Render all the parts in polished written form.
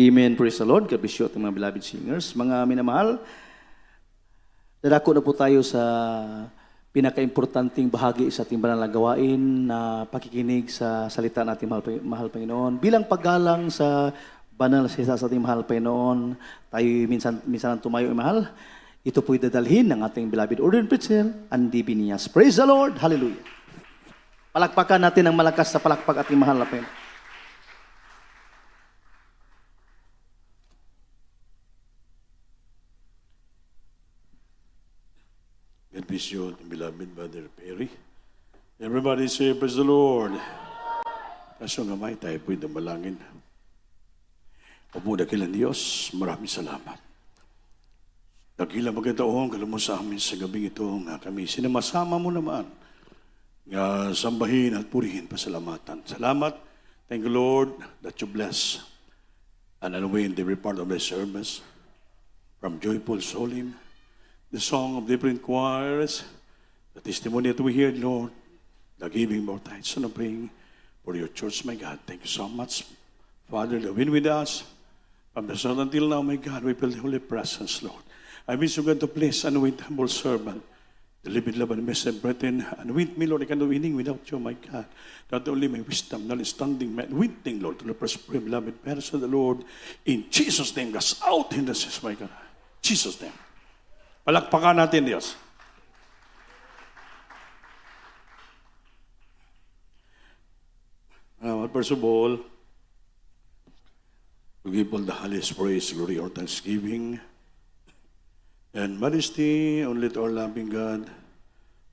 Amen. Praise the Lord. God bless you ating mga beloved singers. Mga minamahal, dadako na po tayo sa pinaka-importanting bahagi sa ating banal na gawain na pakikinig sa salita ng ating mahal Panginoon. Bilang paggalang sa banal na salita sa ating mahal Panginoon, tayo minsan tumayo ay mahal. Ito po'y dadalhin ng ating beloved ordained preacher, Andy Binias. Praise the Lord. Hallelujah. Palakpakan natin ng malakas sa palakpak ating mahal na Panginoon. God bless you, beloved Brother Perry. Everybody say, praise the Lord. Kaso nga may tayo po'y damalangin. Pamuda kilang Diyos, maraming salamat. Dakila magkataong kalam mo sa amin sa gabing ito nga kami sinamasama mo naman nga sambahin at purihin pasalamatan. Salamat. Thank you, Lord, that you bless and unwind every part of the service from joyful solemn, the song of different choirs, the testimony that we heard, Lord, the giving more tithes and praying for your church, my God. Thank you so much, Father, that been with us from the start until now, my God. We feel the holy presence, Lord. I wish you, God, to bless and with humble servant, the living love and message, brethren, and with me, Lord, I can do anything without you, my God. Not only my wisdom, knowledge, standing, my witness, Lord, to the supreme beloved person of the Lord, in Jesus' name, goes out in the sense, my God. Jesus' name. Palakpakan natin, Diyos. First of all, we give all the highest praise, glory, or thanksgiving, and majesty only to our loving God,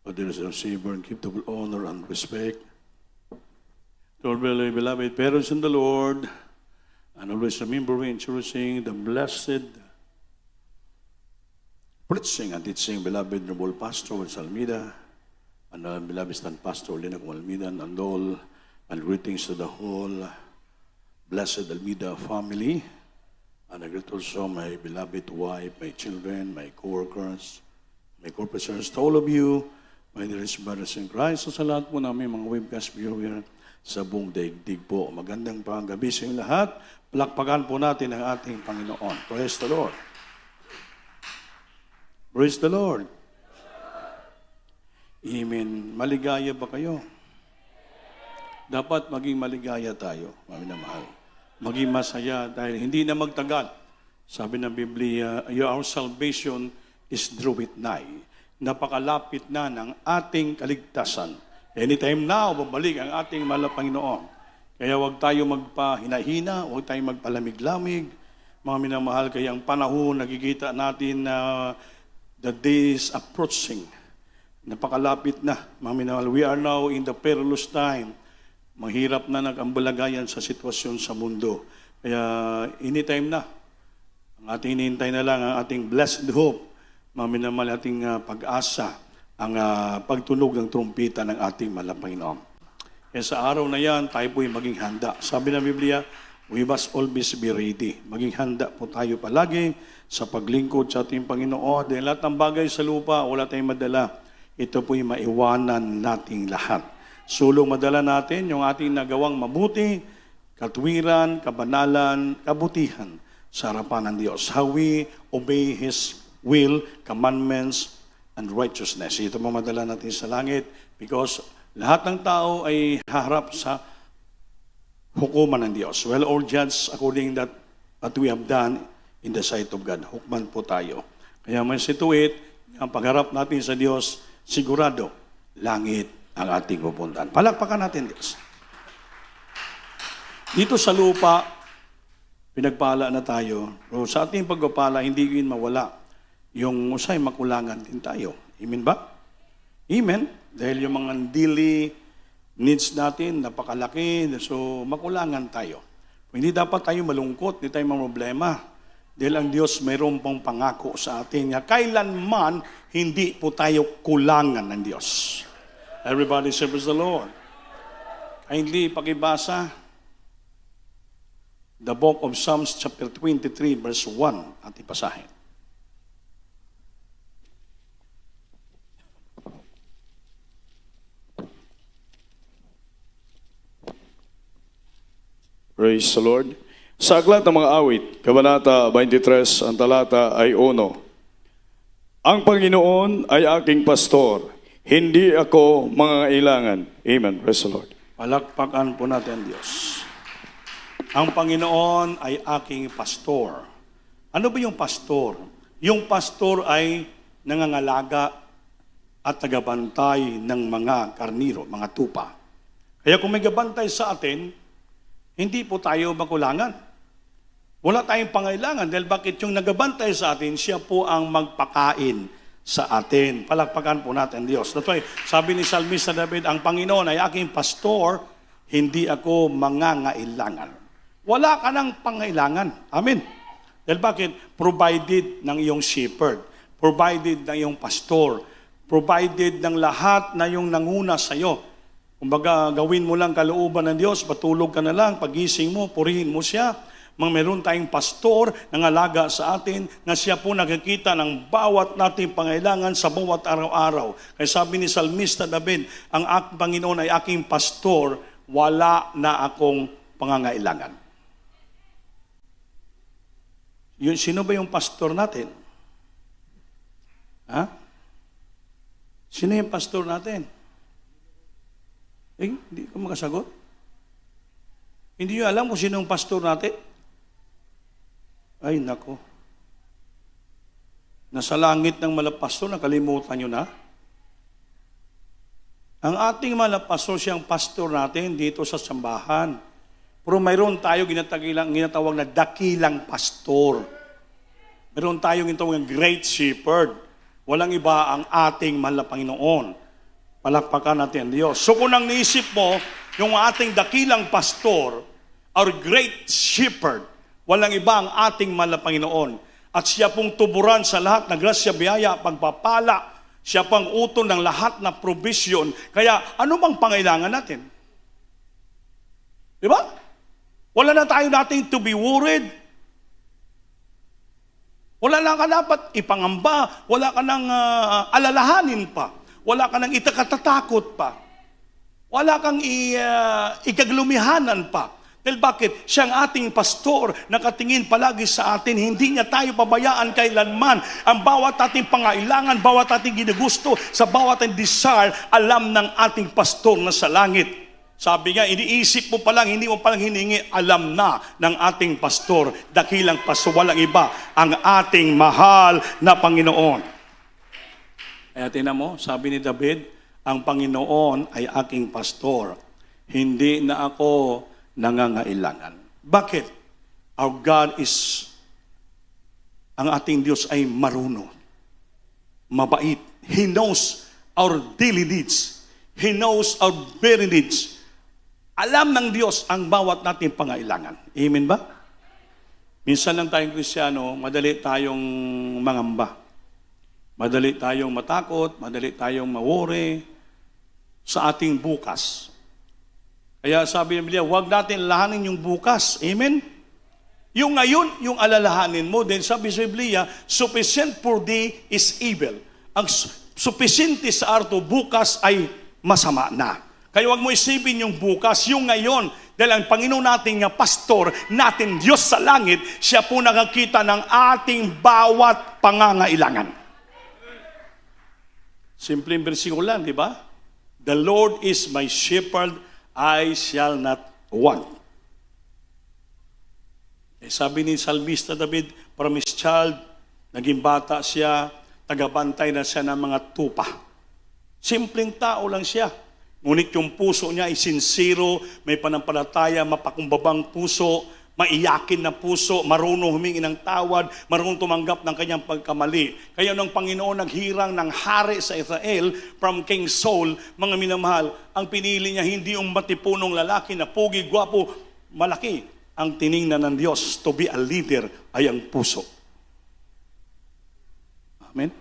but there is no Savior, and give double honor and respect to our beloved parents in the Lord, and always remembering and cherishing the blessed preaching and teaching, beloved Noble Pastor Wes Almeida, and beloved stand Pastor Lina Almeida, and all, and greetings to the whole blessed Almeida family, and I greet also my beloved wife, my children, my co-workers, my co-officers, to all of you, my dearest brothers in Christ, sa lahat po namin mga webcast viewer sa buong daigdig po. Magandang panggabi sa inyo lahat. Palakpakan po natin ang ating Panginoon. Praise the Lord. Praise the Lord. Amen. Maligaya ba kayo? Dapat maging maligaya tayo, mga minamahal. Maging masaya dahil hindi na magtagal. Sabi ng Biblia, our salvation is draweth nigh. Napakalapit na ng ating kaligtasan. Anytime now, babalik ang ating mahal na Panginoon. Kaya huwag tayo magpahina-hina, huwag tayo magpalamig-lamig. Mga minamahal, kaya ang panahon, nakikita natin na the day is approaching. Napakalapit na. Mga minamahal, we are now in the perilous time. Mahirap na nag-ambalagayan sa sitwasyon sa mundo. Kaya anytime na. Ang ating hinihintay na lang, ang ating blessed hope. Mga minamahal, ating pag-asa, ang pagtunog ng trumpeta ng ating mahal na Panginoon. Kaya sa araw na yan, tayo po'y maging handa. Sabi ng Biblia, we must always be ready. Maging handa po tayo palagi sa paglingkod sa ating Panginoon. Dahil lahat ng bagay sa lupa, wala tayong madala. Ito po'y maiwanan nating lahat. Sulong madala natin yung ating nagawang mabuti, katwiran, kabanalan, kabutihan sa harapan ng Diyos. How we obey His will, commandments, and righteousness. Ito mamadala natin sa langit because lahat ng tao ay haharap sa hukuman ng Diyos. Well, all judged according that what we have done in the sight of God. Hukman po tayo. Kaya may situate, ang pagharap natin sa Diyos, sigurado, langit ang ating pupuntahan. Palakpakan natin, Diyos. Dito sa lupa, pinagpala na tayo. Pero sa ating pagpapala, hindi yun mawala. Yung usay, makulangan din tayo. Amen ba? Amen. Dahil yung mga daily needs natin, napakalaki. So, makulangan tayo. Hindi dapat tayo malungkot, hindi tayo problema. Dahil ang Diyos mayroon pong pangako sa atin. Kailanman, hindi po tayo kulangan ng Diyos. Everybody say, praise the Lord. Kindly pakibasa the book of Psalms chapter 23 verse 1 at ipasahin. Praise the Lord. Sa Aklat ng Mga Awit, Kabanata 23, ang talata ay 1. Ang Panginoon ay aking pastor, hindi ako mangangailangan. Amen. Praise the Lord. Palakpakan po natin ang Diyos. Ang Panginoon ay aking pastor. Ano ba yung pastor? Yung pastor ay nangangalaga at tagabantay ng mga karniro, mga tupa. Kaya kung may gabantay sa atin, hindi po tayo makulangan. Wala tayong pangailangan dahil bakit yung nagabantay sa atin, siya po ang magpakain sa atin. Palakpakan po natin Diyos. That's why, sabi ni Salmista David, ang Panginoon ay aking pastor, hindi ako mangangailangan. Wala ka ng pangailangan. Amen. Dahil bakit? Provided ng iyong shepherd, provided ng iyong pastor, provided ng lahat na yung nanguna sa iyo. Kumbaga, gawin mo lang kalooban ng Diyos, patulog ka na lang, pagising mo, purihin mo siya. Meron tayong pastor na ngalaga sa atin na siya po nakikita ng bawat nating pangailangan sa bawat araw-araw. Kaya sabi ni Salmista David, ang aking Panginoon ay aking pastor, wala na akong pangangailangan. Yun, sino ba yung pastor natin? Ha? Sino yung pastor natin? Hindi ko makasagot. Hindi nyo alam kung sino yung pastor natin? Ay, nako. Nasa langit ng malapastor, nakalimutan nyo na? Ang ating malapastor, siyang pastor natin dito sa sambahan. Pero mayroon tayo ginatawag na dakilang pastor. Mayroon tayong ginatawag na great shepherd. Walang iba ang ating mahal na Panginoon. Palakpakan natin ang Diyos. So kung nang naisip mo, yung ating dakilang pastor, our great shepherd, walang iba ang ating mahal na Panginoon. At siya pong tuburan sa lahat na grasya, biyaya, pagpapala. Siya pang uton ng lahat na provision. Kaya ano bang pangailangan natin? Di ba? Wala na tayo natin to be worried. Wala na ka dapat ipangamba. Wala ka nang alalahanin pa. Wala ka nang itakatatakot pa. Wala kang ikaglumihanan pa. Dahil bakit? Siya ang ating pastor, nakatingin palagi sa atin, hindi niya tayo pabayaan kailanman. Ang bawat ating pangailangan, bawat ating ginugusto, sa bawat ating desire, alam ng ating pastor na sa langit. Sabi nga, iniisip mo pa lang, hindi mo pa lang hiningi, alam na ng ating pastor, dakilang pastor, walang iba, ang ating mahal na Panginoon. Kaya tinan mo, sabi ni David, ang Panginoon ay aking pastor, hindi na ako nangangailangan. Bakit? Our God is, ang ating Diyos ay marunong, mabait. He knows our daily needs. He knows our very needs. Alam ng Diyos ang bawat nating pangailangan. Amen ba? Minsan lang tayong Kristiyano, madali tayong mangamba. Madali tayong matakot, madali tayong ma-worry sa ating bukas. Kaya sabi ng Biblia, huwag natin alalahanin yung bukas. Amen? Yung ngayon, yung alalahanin mo, then sabi sa Biblia, sufficient for thee is evil. Ang sufficiente sa arto, bukas ay masama na. Kaya huwag mo isipin yung bukas, yung ngayon. Dahil ang Panginoon nating pastor, natin Diyos sa langit, siya po nakakita ng ating bawat pangangailangan. Simpleng versikulo lang, di ba? The Lord is my shepherd, I shall not want. Sabi ni Salmista David, promised child, naging bata siya, tagabantay na siya ng mga tupa. Simpleng tao lang siya. Ngunit yung puso niya ay sincero, may panampalataya, mapakumbabang puso, maiyakin na puso, marunong humingi ng tawad, marunong tumanggap ng kanyang pagkamali. Kaya nung Panginoon naghirang ng hari sa Israel from King Saul, mga minamahal, ang pinili niya hindi yung matipunong lalaki na pugi, gwapo, malaki. Ang tiningnan ng Diyos to be a leader ay ang puso. Amen?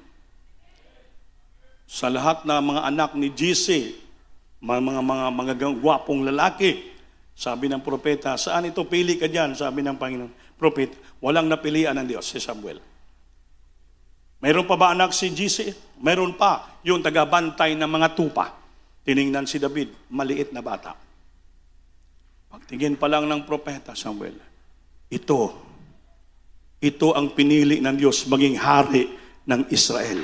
Sa lahat ng mga anak ni JC, mga gwapong lalaki, sabi ng propeta, saan ito pili ka dyan? Sabi ng Panginoon, prophet, walang napilian ng Diyos, si Samuel. Mayroon pa ba anak si JC? Mayroon pa, yung tagabantay ng mga tupa. Tiningnan si David, maliit na bata. Pagtingin pa lang ng propeta Samuel, ito ang pinili ng Diyos maging hari ng Israel.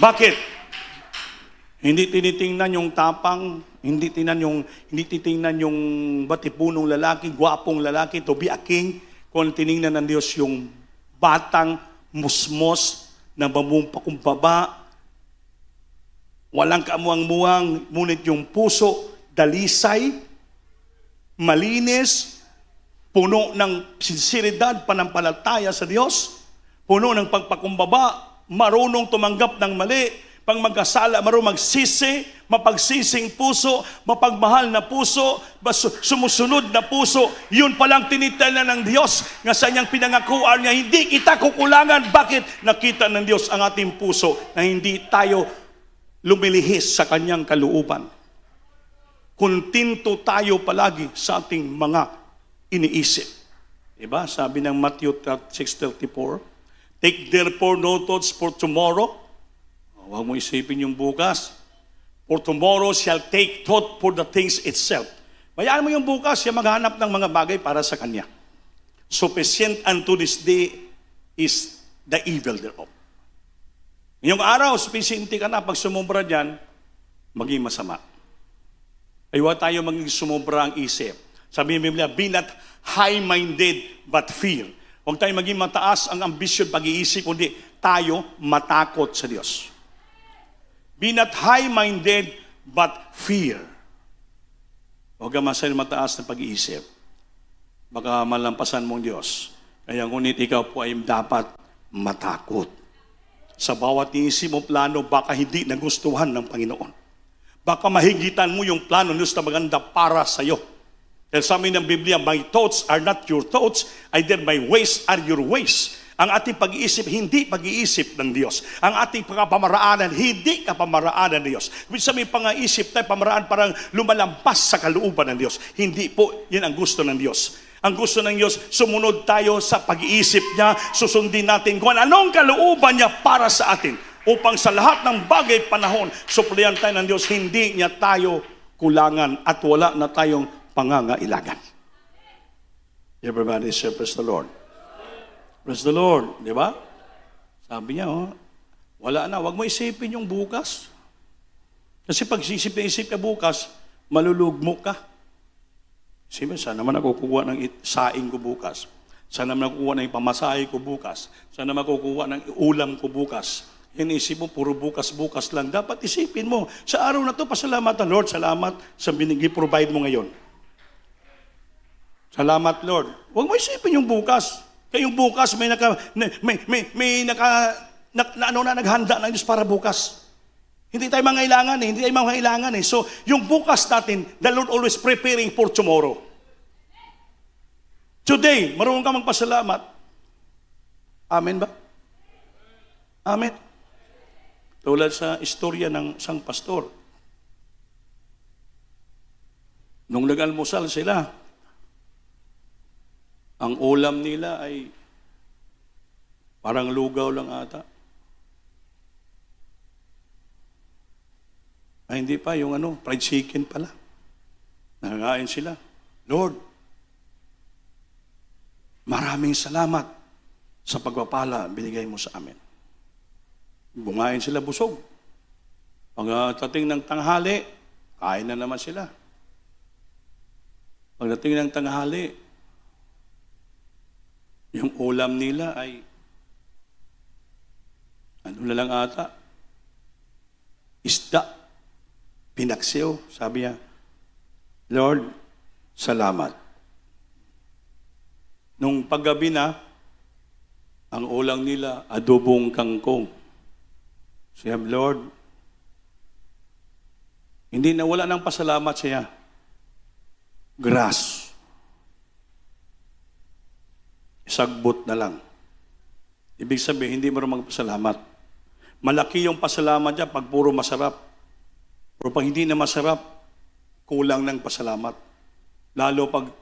Bakit? Hindi tinitingnan yung tapang, hindi titingnan yung batipunong lalaki, gwapong lalaki, to be a king, kung tiningnan ng Diyos yung batang musmos na mamumpakumbaba, walang kamuang-muang, ngunit yung puso, dalisay, malinis, puno ng sinseridad, panampalataya sa Diyos, puno ng pagpakumbaba, marunong tumanggap ng mali, pang magkasala, marunong magsisi, mapagsising puso, mapagmahal na puso, sumusunod na puso, yun palang tinitala ng Diyos nga sa niyang pinangakuan niya, hindi kita kukulangan. Bakit? Nakita ng Diyos ang ating puso na hindi tayo lumilihis sa kanyang kalooban. Kuntinto tayo palagi sa ating mga iniisip. Diba? Sabi ng Matthew 6:34, take therefore no thoughts for tomorrow. Huwag mo isipin yung bukas. For tomorrow shall take thought for the things itself. Bayaan mo yung bukas, siya maghanap ng mga bagay para sa kanya. Sufficient unto this day is the evil thereof. Ngayong araw, sufficient ka na. Pag sumubra dyan, maging masama. Ay huwag tayo maging sumubra ang isip. Sabi ng Biblia, be not high-minded but fear. Huwag tayo maging mataas ang ambisyon, pag-iisip, kundi tayo matakot sa Diyos. Be not high-minded but fear. Huwag ka masyadong mataas na pag-iisip. Baka malampasan mong Diyos. Kaya ngunit ikaw po ay dapat matakot. Sa bawat isip mo plano, baka hindi nagustuhan ng Panginoon. Baka mahigitan mo yung plano ng Diyos na maganda para sa iyo. Dahil sa amin ng Biblia, my thoughts are not your thoughts, either my ways are your ways. Ang ating pag-iisip, hindi pag-iisip ng Diyos. Ang ating pagkapamaraanan, hindi kapamaraanan ng Diyos. Minsan may pang-iisip tayo, pamaraan parang lumalampas sa kalooban ng Diyos. Hindi po, yan ang gusto ng Diyos. Ang gusto ng Diyos, sumunod tayo sa pag-iisip niya, susundin natin kung anong kalooban niya para sa atin. Upang sa lahat ng bagay panahon, suplihan tayo ng Diyos, hindi niya tayo kulangan at wala na tayong pangangailangan. Everybody say, praise the Lord. Praise the Lord, di ba? Sabi niya, wala na, wag mo isipin yung bukas. Kasi pag isip ka bukas, malulugmok ka. Siyempre, saan naman ako kukuha ng saing ko bukas? Saan naman ako kukuha ng pamasahe ko bukas? Saan naman ako kukuha ng ulam ko bukas? Yan isip mo, puro bukas-bukas lang. Dapat isipin mo, sa araw na to, pasalamatan, Lord, salamat sa provide mo ngayon. Salamat, Lord. Huwag mo isipin yung bukas. Kaya yung bukas naghanda ng Diyos para bukas. Hindi tayo mangailangan eh. So, yung bukas natin, the Lord always preparing for tomorrow. Today, marunong ka magpasalamat. Amen ba? Amen. Tulad sa istorya ng isang pastor. Nung nag-almusal sila, ang ulam nila ay parang lugaw lang ata. Ay hindi pa, yung fried chicken pala. Nakakain sila. Lord, maraming salamat sa pagpapala binigay mo sa amin. Bumain sila busog. Pagdating ng tanghali, kain na naman sila. Pagdating ng tanghali, yung ulam nila ay na lang ata? Isda. Pinaksiw. Sabi niya, Lord, salamat. Nung paggabi na, ang ulam nila, adobong kangkong. Siya, Lord, hindi na wala ng pasalamat siya. Grass. Sagbot na lang. Ibig sabihin, hindi mo rin magpasalamat. Malaki yung pasalamat niya pag puro masarap. Pero pag hindi na masarap, kulang ng pasalamat. Lalo pag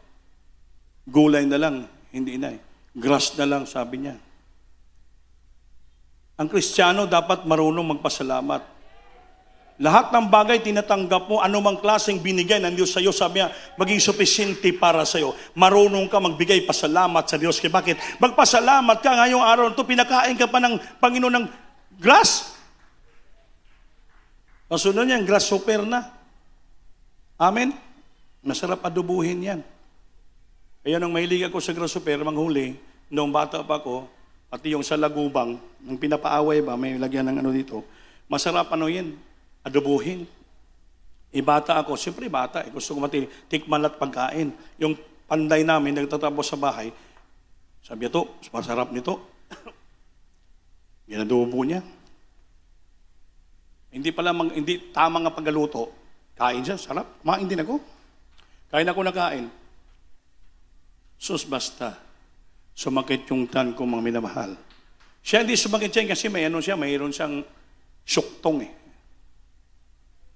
gulay na lang, hindi na eh. Grass na lang, sabi niya. Ang Kristiyano dapat marunong magpasalamat. Lahat ng bagay tinatanggap mo, anumang klaseng binigay ng Diyos sa iyo, sabi niya, maging suficiente para sa iyo. Marunong ka magbigay pasalamat sa Diyos. Kaya bakit? Magpasalamat ka ngayong araw ito, pinakain ka pa ng Panginoon ng grass. Kasunod niyan, grasshopper na. Amen? Masarap adubuhin yan. Kaya nung mahilig ako sa grasshopper, manghuli, noong bata pa ako, pati yung sa lagubang, nung pinapaaway ba, may lagyan ng ano dito, masarap ano yan, adubuhin. Bata ako, siyempre bata, gusto ko tikman at pagkain. Yung panday namin, nagtatapos sa bahay, sabi ito, masarap nito. Ginadubo niya. Hindi tama nga paggaluto. Kain siya, sarap. Kumain din ako. Kain ako na kain. Sus, basta. Sumakit yung tan ko, mga minamahal. Siya hindi sumakit siya kasi mayroon siyang suktong eh.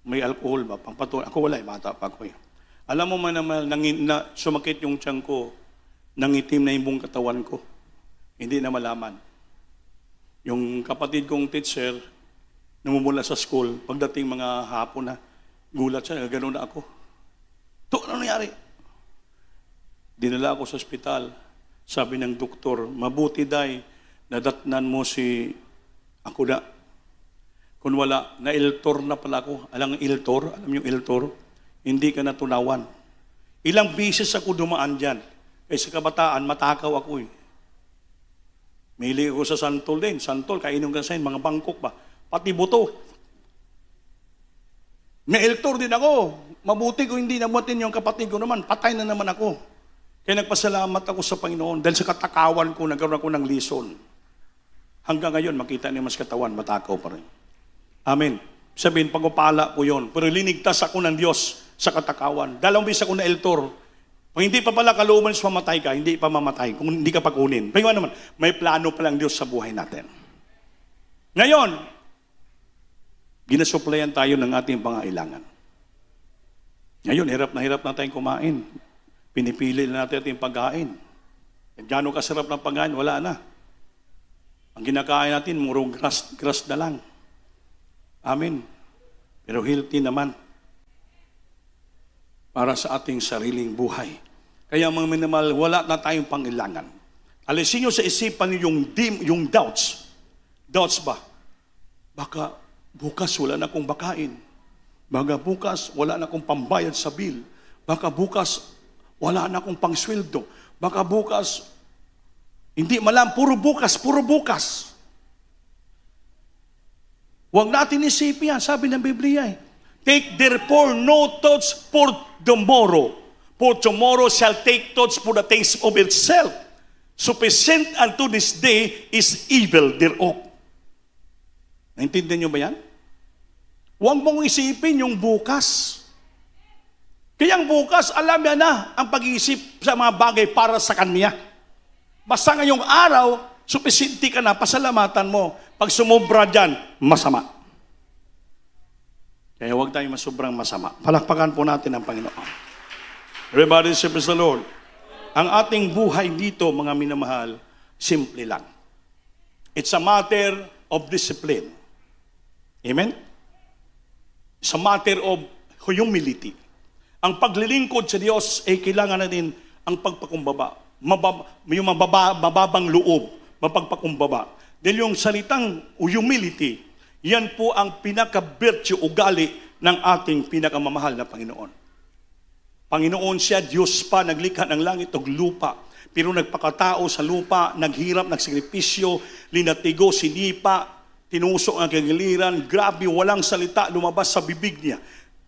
May alcohol ba? Pangpatuloy. Ako wala, bata pa ako eh. Alam mo man naman, sumakit yung tiyan ko, nangitim na yung buong katawan ko. Hindi na malaman. Yung kapatid kong teacher, namumula sa school, pagdating mga hapon na, gulat siya, gano'n na ako. Ano nangyari? Dinala ako sa ospital. Sabi ng doktor, mabuti day, nadatnan mo ako na. Kung wala, na-iltor na pala ako. Alam yung iltor? Hindi ka natunawan. Ilang beses ako dumaan dyan. Eh sa kabataan, matakaw ako eh. Mili ako sa santol din. Santol, kainom ka sa mga bangkok ba? Pati buto. May iltor din ako. Mabuti ko hindi namutin yung kapatid ko naman. Patay na naman ako. Kaya nagpasalamat ako sa Panginoon. Dahil sa katakawan ko, nagkaroon ako ng lison. Hanggang ngayon, makita niyo mas katawan, matakaw pa rin. Amen. Sabihin, pagpapala ko yun. Pero linigtas ako ng Diyos sa katakawan. Dalawang beses ako na eltor. Kung hindi pa pala kalooban sa mamatay ka, hindi pa mamatay. Kung hindi ka pakunin. Pero naman, may plano palang Diyos sa buhay natin. Ngayon, ginasuplayan tayo ng ating pangailangan. Ngayon, hirap na tayong kumain. Pinipili na natin ating pagkain. Gano'ng kasarap ng pagkain, wala na. Ang kinakain natin, murong grass na lang. Amen. Pero healthy naman para sa ating sariling buhay. Kaya mga minamahal, wala na tayong pangailangan. Alisin nyo sa isipan nyo yung doubts. Doubts ba? Baka bukas wala na akong bakain. Baka bukas wala na akong pambayad sa bill. Baka bukas wala na akong pangsweldo. Baka bukas, hindi malam, puro bukas. Huwag natin isipin yan, sabi ng Biblia eh. Take therefore no thoughts for tomorrow, for tomorrow shall take thoughts for the things of itself. Sufficient unto this day is evil thereof. Naintindihan niyo ba yan? Huwag mong isipin yung bukas. Kaya ang bukas, alam niya na ang pag-iisip sa mga bagay para sa kanya. Basta ngayong araw, supisente ka na, pasalamatan mo. Pag sumobra dyan, masama. Kaya huwag tayong masobrang masama. Palakpakan po natin ang Panginoon. Everybody say, praise the Lord. Ang ating buhay dito, mga minamahal, simple lang. It's a matter of discipline. Amen? It's a matter of humility. Ang paglilingkod sa Diyos ay kailangan natin ang pagpakumbaba. Yung mababang loob, mapagpakumbaba. Dahil yung salitang humility, yan po ang pinaka-virtue, ugali ng ating pinakamamahal na Panginoon. Panginoon siya, Diyos pa, naglikha ng langit at lupa. Pero nagpakatao sa lupa, naghirap, nagsakripisyo, linatigo, sinipa, tinusok ang kagiliran. Grabe, walang salita lumabas sa bibig niya.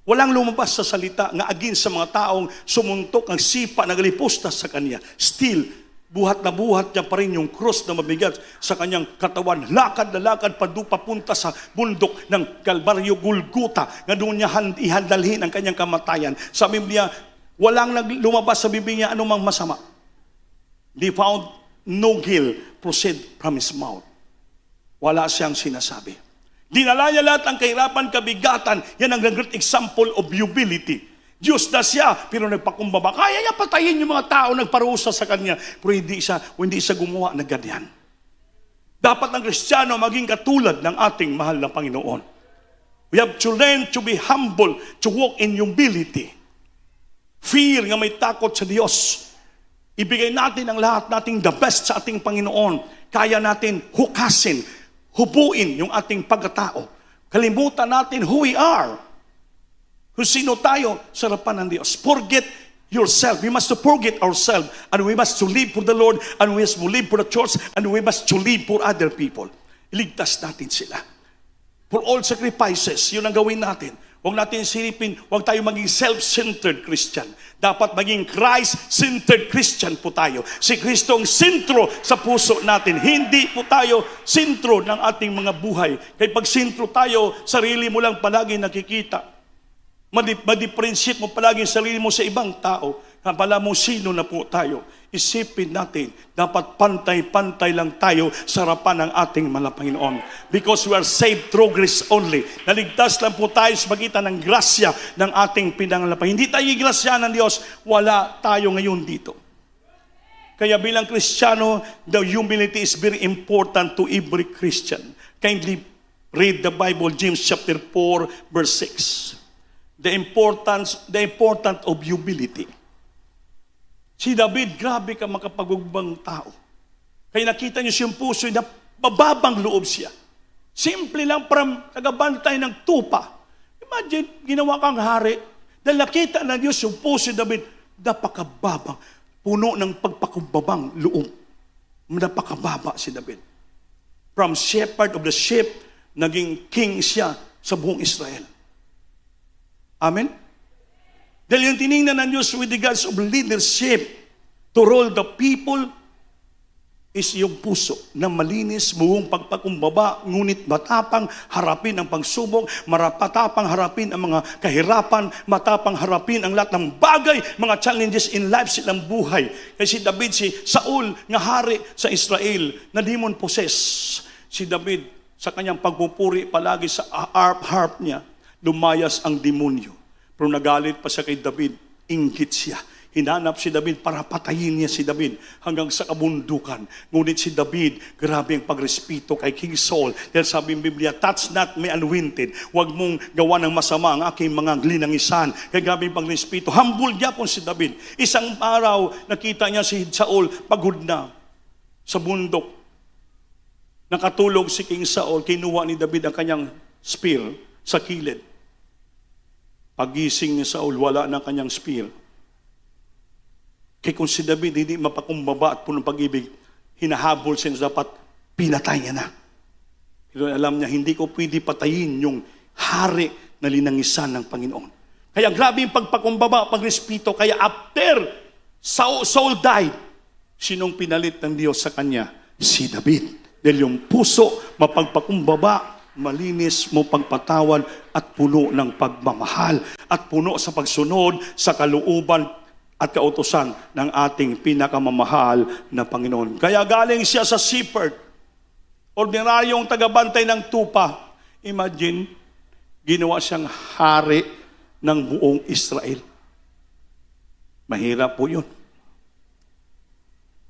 Walang lumabas sa salita nga against sa mga taong sumuntok, ang sipa, naglipusta sa kanya. Still, buhat na buhat niya pa rin yung cross na mabigat sa kanyang katawan. Lakad na lakad papunta sa bundok ng Kalbaryo, Golgota, nga doon niya ihandalhin ang kanyang kamatayan. Sa Biblia, walang lumabas sa bibig niya anumang masama. They found no guilt proceed from his mouth. Wala siyang sinasabi. Dinala niya lahat ang kahirapan, kabigatan. Yan ang great example of humility. Diyos na siya, pero nagpakumbaba. Kaya niya patayin yung mga tao nagparusa sa kanya. Pero hindi siya gumawa na ganyan. Dapat ang Kristiyano maging katulad ng ating mahal na Panginoon. We have to learn to be humble, to walk in humility. Fear nga may takot sa Diyos. Ibigay natin ang lahat nating the best sa ating Panginoon. Kaya natin hukasin, hubuin yung ating pagkatao. Kalimutan natin who we are. Kung sino tayo sa harapan ng Diyos. Forget yourself. We must forget ourselves. And we must to live for the Lord. And we must to live for the church. And we must to live for other people. Iligtas natin sila. For all sacrifices, yun ang gawin natin. Huwag natin silipin, huwag tayo maging self-centered Christian. Dapat maging Christ-centered Christian po tayo. Si Kristo ang sentro sa puso natin. Hindi po tayo sentro ng ating mga buhay. Kaya pag sentro tayo, sarili mo lang palagi nakikita. Madifferentiate mo palagi ang sarili mo sa ibang tao. Kapala mo sino na po tayo. Isipin natin, dapat pantay-pantay lang tayo sa harapan ng ating Panginoon. Because we are saved through grace only. Naligtas lang po tayo sa pagitan ng grasya ng ating pinangalapay. Hindi tayo grasya ng Diyos, wala tayo ngayon dito. Kaya bilang Kristiyano, the humility is very important to every Christian. Kindly read the Bible, James chapter 4, verse 6. The importance of humility. Si David, grabe ka makapagugbang tao. Kaya nakita niyo siyang puso na mababang loob siya. Simple lang from tagabantay ng tupa. Imagine, ginawa kang hari. Dahil nakita na Diyos yung puso ni David, napakababang. Puno ng pagpakumbabang loob. Napakababa si David. From shepherd of the sheep, naging king siya sa buong Israel. Amen? Dahil yung tinignan ng Diyos with regards of leadership to rule the people is yung puso na malinis, buong pagpakumbaba, ngunit matapang harapin ang pagsubok, matapang harapin ang mga kahirapan, matapang harapin ang lahat ng bagay, mga challenges in life silang buhay. Kaya si David, si Saul, nga hari sa Israel, na demon possessed. Si David, sa kanyang pagpupuri palagi sa harp niya, lumayas ang demonyo. Pero nagalit pa siya kay David, inggit siya. Hinanap si David para patayin niya si David hanggang sa kabundukan. Ngunit si David, grabe ang pagrespeto kay King Saul. Dahil sabi ng Biblia, touch not me anointed. Huwag mong gawa ng masama ang aking mga linangisan. Kaya grabe ang pagrespeto. Humble niya po si David. Isang araw, nakita niya si Saul, pagod na sa bundok. Nakatulog si King Saul, kinuha ni David ang kanyang spear sa kilid. Pagising ni Saul, wala na kanyang spear. Kaya kung si David hindi mapakumbaba at punong pag-ibig, hinahabol siya dapat pinatay niya na. Pero alam niya, hindi ko pwede patayin yung hari na linangisan ng Panginoon. Kaya grabe yung pagpakumbaba, pagrespeto. Kaya after Saul died, sinong pinalit ng Diyos sa kanya? Si David. Dahil yung puso, mapagpakumbaba, malinis mo pagpatawad at puno ng pagmamahal at puno sa pagsunod sa kalooban at kautusan ng ating pinakamamahal na Panginoon. Kaya galing siya sa shepherd, ordinaryong tagabantay ng tupa. Imagine, ginawa siyang hari ng buong Israel. Mahirap po yun.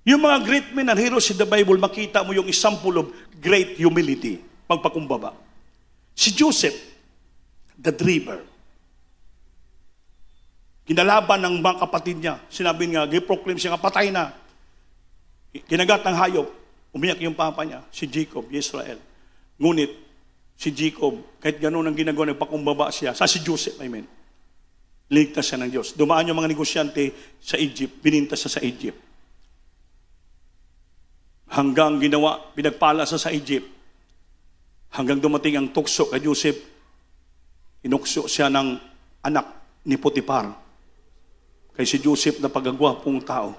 Yung mga great men and heroes in the Bible, makita mo yung example of great humility, pagpakumbaba. Si Joseph, the dreamer, kinalaban ng mga kapatid niya. Sinabi nga, giproclaim siya nga, patay na. Kinagat ng hayop. Umiyak yung papa niya, si Jacob, Israel. Ngunit, si Jacob, kahit gano'n ang ginagawa, nagpakumbaba siya. Si Joseph, ligtas siya ng Diyos. Dumaan yung mga negosyante sa Egypt, bininta siya sa Egypt. Hanggang ginawa, pinagpala siya sa Egypt. Hanggang dumating ang tukso kay Joseph, inukso siya ng anak ni Potiphar. Kay si Joseph na pagagwapong tao.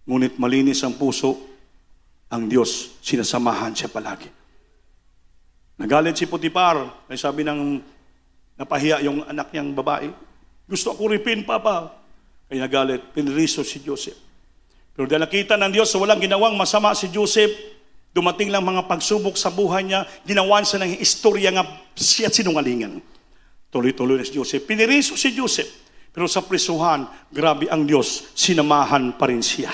Ngunit malinis ang puso, ang Diyos, sinasamahan siya palagi. Nagalit si Potiphar, kaya sabi ng napahiya yung anak niyang babae, gusto ako ripin, Papa. Kaya nagalit, piniriso si Joseph. Pero dahil nakita ng Diyos, walang ginawang masama si Joseph, dumating lang mga pagsubok sa buhay niya, ginawan siya ng istorya nga siya sinungalingan. Tuloy-tuloy na si Joseph. Piniriso si Joseph. Pero sa prisuhan, grabe ang Diyos, sinamahan pa rin siya.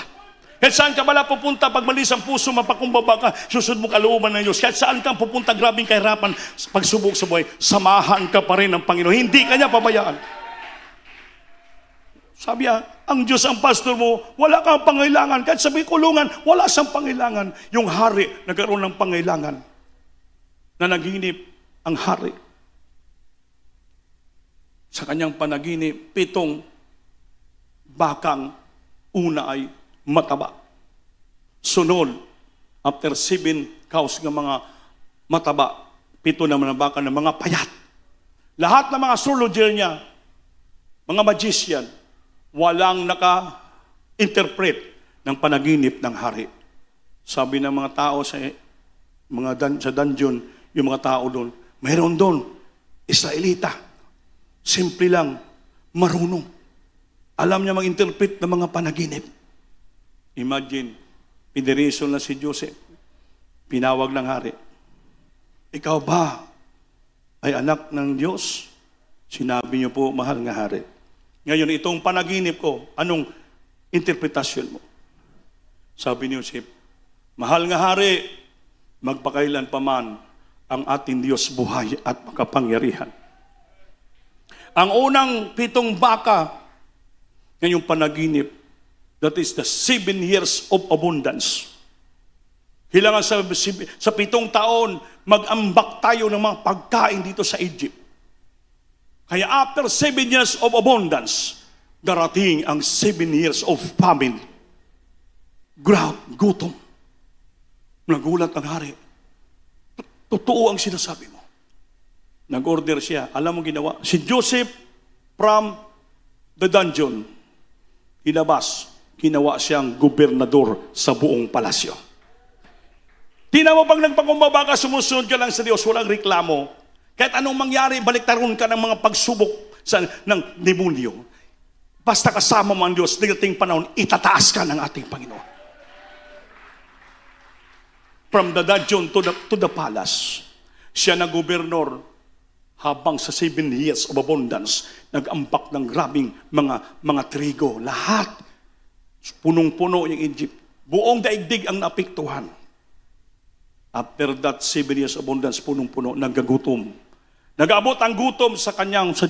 Kahit saan ka pala pupunta, pag malis ang puso, mapakumbaba ka, susunod mo kalooban ng Diyos. Kahit saan kang pupunta, grabing kahirapan, pagsubok sa buhay, samahan ka pa rin ng Panginoon. Hindi ka niya pabayaan. Sabi niya, ang Diyos ang pastor mo, wala kang pangailangan. Kahit sabi kulungan, wala siyang pangailangan. Yung hari, nagkaroon ng pangailangan. Na naginip ang hari. Sa kanyang panaginip, 7 bakang, una ay mataba. Sunod, after 7 cows ng mga mataba, 7 naman ang baka ng mga payat. Lahat ng mga astrologer niya, mga magician, walang naka-interpret ng panaginip ng hari. Sabi ng mga tao sa sa dungeon, yung mga tao doon, mayroon doon, Israelita. Simple lang, marunong. Alam niya mag-interpret ng mga panaginip. Imagine, pinirison na si Joseph. Pinawag ng hari. Ikaw ba ay anak ng Diyos? Sinabi niyo po, mahal nga hari. Ngayon, itong panaginip ko, anong interpretasyon mo? Sabi ni Joseph, mahal nga hari, magpakailan pa man ang ating Diyos buhay at makapangyarihan. Ang unang 7 baka, ngayong panaginip, that is the 7 years of abundance. Kailangan sa 7 taon, mag-ambak tayo ng mga pagkain dito sa Egypt. Kaya after 7 years of abundance, darating ang 7 years of famine. Gutom. Nagulat ang hari. Totoo ang sinasabi mo. Nag-order siya. Alam mo ginawa? Si Joseph from the dungeon, hinabas, ginawa siyang gobernador sa buong palasyo. Tingnan mo pag nagpakumbaba ka, sumusunod ka lang sa Diyos, walang reklamo. Kahit anong mangyari, baliktaron ka ng mga pagsubok ng demonyo. Basta kasama mo ang Diyos, dating panahon, itataas ka ng ating Panginoon. From the dungeon to the palace, siya na gobernador habang sa 7 years of abundance, nag-ampak ng grabing mga trigo. Lahat, punong-puno yung Egypt. Buong daigdig ang naapektuhan. After that 7 years of abundance, punong-puno, nagagutom. Nag-abot ang gutom sa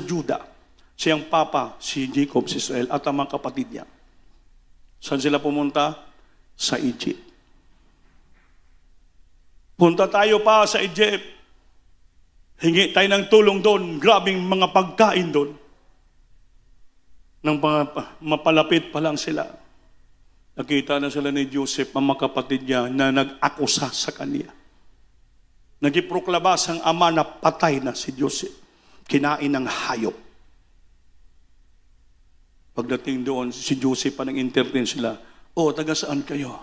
Juda. Siyang papa, si Jacob, si Israel, at ang mga kapatid niya. Saan sila pumunta? Sa Egypt. Punta tayo pa sa Egypt. Hingi tayo ng tulong doon. Grabing mga pagkain doon. Nang mapalapit pa lang sila, nakita na sila ni Joseph, ang mga kapatid niya, na nag-akusa sa kanya. Nagiproklabas ang ama na patay na si Joseph. Kinain ng hayop. Pagdating doon, si Joseph pa nag-entertain sila. O, taga saan kayo?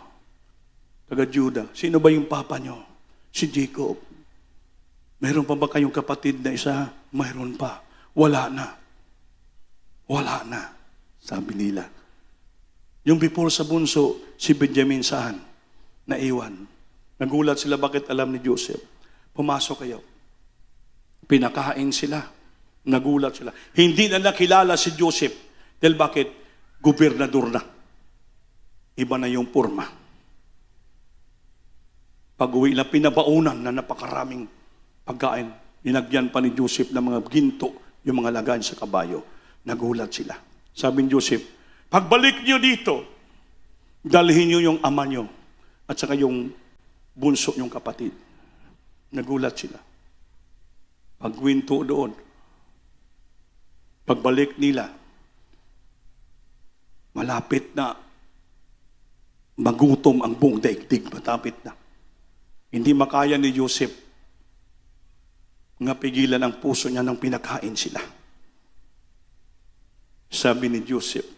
Taga Juda. Sino ba yung papa nyo? Si Jacob. Mayroon pa ba kayong kapatid na isa? Mayroon pa. Wala na. Wala na. Sabi nila. Yung before sa bunso, si Benjamin saan? Naiwan. Nagulat sila, bakit alam ni Joseph? Pumasok kayo. Pinakain sila. Nagulat sila. Hindi na nakilala si Joseph. Dahil bakit? Gobernador na. Iba na yung porma. Pag-uwi na, pinabaunan na napakaraming pagkain. Ninagyan pa ni Joseph ng mga ginto, yung mga lagan sa kabayo. Nagulat sila. Sabi ni Joseph, pagbalik niyo dito, dalhin niyo yung ama niyo at saka yung bunso yung kapatid. Nagulat sila. Pagwinto doon, pagbalik nila, malapit na magutom ang buong daigdig, matapit na. Hindi makaya ni Joseph nga pigilan ang puso niya nang pinakain sila. Sabi ni Joseph,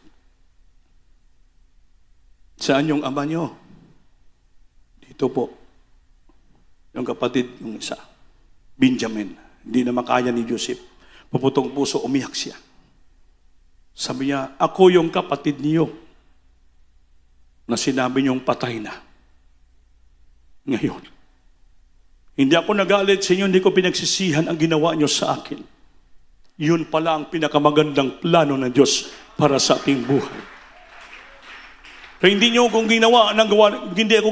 saan yung ama niyo? Dito po. Yung kapatid, yung isa, Benjamin. Hindi na makaya ni Joseph. Puputong puso, umiyak siya. Sabi niya, ako yung kapatid niyo na sinabi niyong patay na. Ngayon, hindi ako nagalit sa inyo, hindi ko pinagsisihan ang ginawa niyo sa akin. Yun pala ang pinakamagandang plano ng Diyos para sa ating buhay. Kaya hindi ako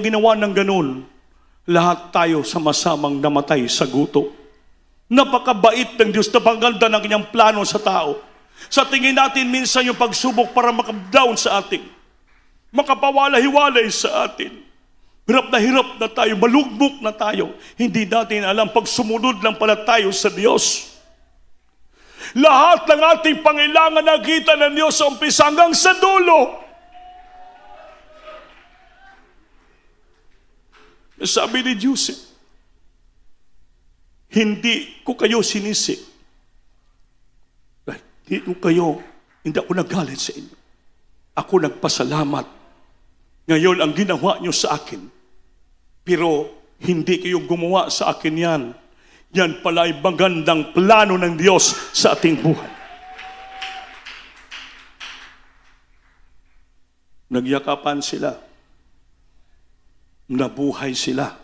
ginawa ng ganun. Lahat tayo sama-samang namatay sa guto. Napakabait ng Diyos, napakaganda ng kanyang plano sa tao. Sa tingin natin minsan yung pagsubok para makadown sa atin, makapawala-hiwalay sa atin. Hirap na tayo, malugmok na tayo. Hindi natin alam, pag sumunod lang pala tayo sa Diyos. Lahat ng ating pangailangan nakita ng Diyos sa umpisa hanggang sa dulo. Sabi ni Joseph, hindi ko kayo sinisi. Hindi ako nagalit sa inyo. Ako nagpasalamat. Ngayon, ang ginawa nyo sa akin, pero hindi kayo gumawa sa akin yan. Yan pala ay magandang plano ng Diyos sa ating buhay. Nagyakapan sila. Nabuhay sila.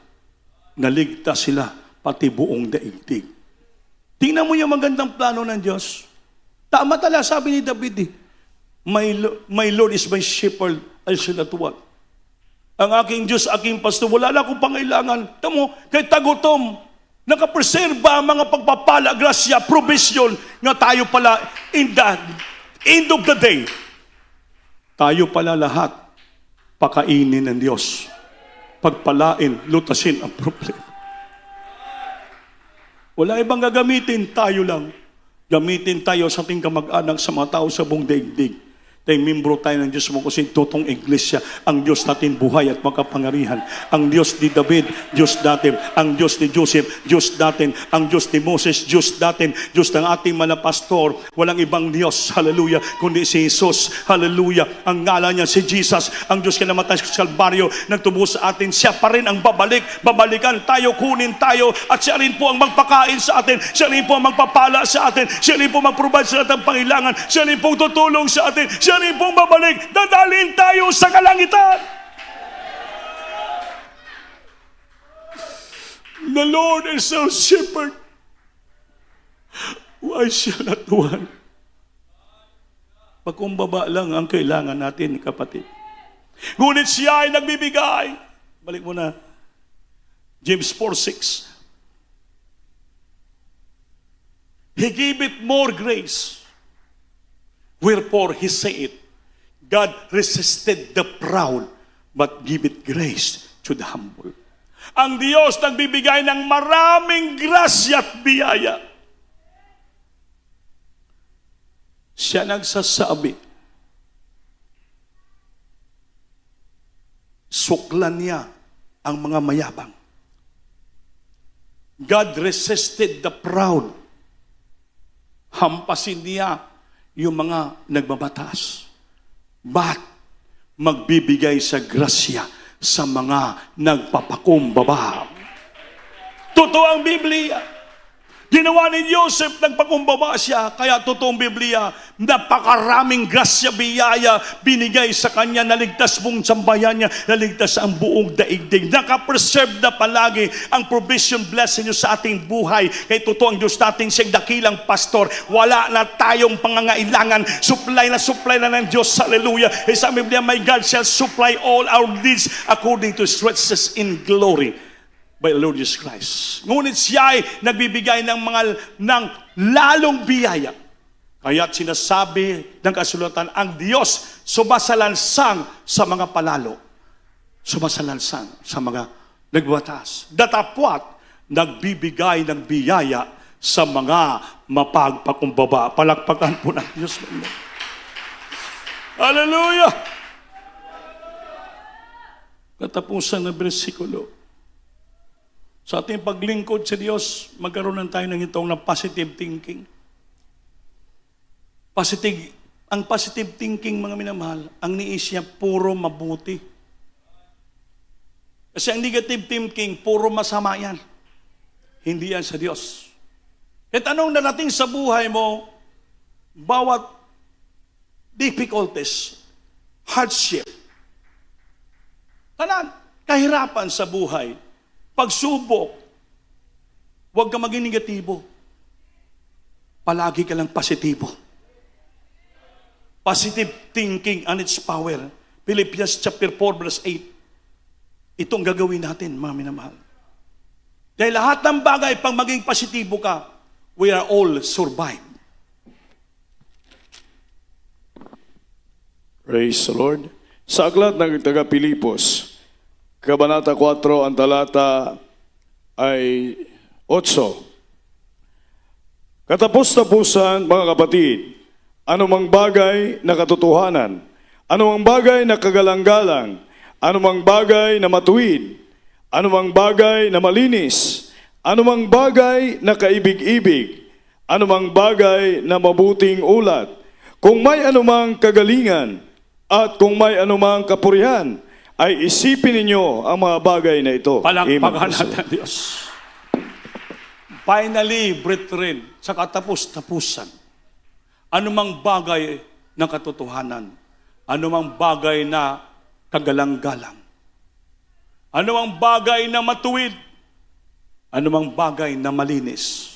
Naligtas sila, pati buong daigdig. Tingnan mo yung magandang plano ng Diyos. Tama tala, sabi ni David, My Lord is my shepherd, I shall not want. Ang aking Diyos, aking pastor, wala na akong pangailangan. Tamo, kay tagutom, nakapreserba ang mga pagpapala, grasya, provision, nga tayo pala in the end of the day, tayo pala lahat pakainin ng Diyos. Pagpalain, lutasin ang problema. Wala ibang gagamitin, tayo lang. Gamitin tayo sa ating kamag-anak, sa mga tao sa buong daigdig. Tayo membro tayo ng Diyos mo kasi totong iglesia. Ang Diyos natin buhay at makapangyarihan. Ang Diyos ni David, Diyos natin. Ang Diyos ni Joseph, Diyos natin. Ang Diyos ni Moses, Diyos natin. Diyos ng ating mga pastor. Walang ibang Diyos, hallelujah, kundi si Jesus, hallelujah. Ang ngalan niya si Jesus. Ang Diyos na namatay sa Kalbaryo, nagtubos sa atin. Siya pa rin ang babalikan tayo, kunin tayo. At siya rin po ang magpakain sa atin. Siya rin po ang magpapala sa atin. Siya rin po mag-provide sa ating pangailangan. Siya rin po tutulong sa atin. Siya rin pong babalik, dadalhin tayo sa kalangitan. The Lord is our shepherd. Why shall not want? Pagkumbaba lang ang kailangan natin, kapatid. Ngunit siya ay nagbibigay. Balik mo na. James 4:6. He giveth more grace. Wherefore he saith, God resisted the proud, but giveth grace to the humble. Ang Diyos nagbibigay ng maraming grasya at biyaya. Siya nagsasabi, suklan niya ang mga mayabang. God resisted the proud. Hampasin niya yung mga nagbabatas. But magbibigay sa grasya sa mga nagpapakumbaba. Totoo ang Biblia. Ginawa ni Joseph, nagpakumbaba siya. Kaya totoong Biblia, napakaraming grasya, biyaya binigay sa kanya, naligtas buong sambayan niya, naligtas ang buong daigdig. Nakapreserve na palagi ang provision blessing niyo sa ating buhay. Kaya totoo ang Diyos natin, siyang dakilang pastor. Wala na tayong pangangailangan. Supply na ng Diyos. Hallelujah. Kaya sa Biblia, my God shall supply all our needs according to His riches in glory by the Lord Jesus Christ. Ngunit siya ay nagbibigay ng lalong biyaya. Kaya't sinasabi ng kasulatan, ang Diyos sumasalansang sa mga palalo. Sumasalansang sa mga nagbatas. Datapwat, nagbibigay ng biyaya sa mga mapagpakumbaba. Palakpakan po ng Diyos. Hallelujah! Katapusan ng bersikulo. Sa ating paglingkod sa Diyos, magkaroon tayo ng itong na positive thinking. Ang positive thinking, mga minamahal, ang niis niya puro mabuti. Kasi ang negative thinking, puro masama yan. Hindi yan sa Diyos. At anong narating sa buhay mo, bawat difficulties, hardship, kahirapan sa buhay, pagsubok, huwag ka maging negatibo. Palagi ka lang positibo. Positive thinking and its power. Philippians chapter 4 verse 8. Itong gagawin natin, mga minamahal. Dahil lahat ng bagay, pag maging positibo ka, we are all survive. Praise the Lord. Sa aklat ng taga-Pilipos, Kabanata 4, ang talata ay 8. Katapos-tapusan, mga kapatid, anumang bagay na katotohanan, anumang bagay na kagalang-galang, anumang bagay na matuwid, anumang bagay na malinis, anumang bagay na kaibig-ibig, anumang bagay na mabuting ulat, kung may anumang kagalingan, at kung may anumang kapurihan, ay isipin ninyo ang mga bagay na ito. Palakpakan natin, Diyos. Finally, brethren, sa katapos-tapusan, anumang bagay na katotohanan, anumang bagay na kagalang-galang, anumang bagay na matuwid, anumang bagay na malinis,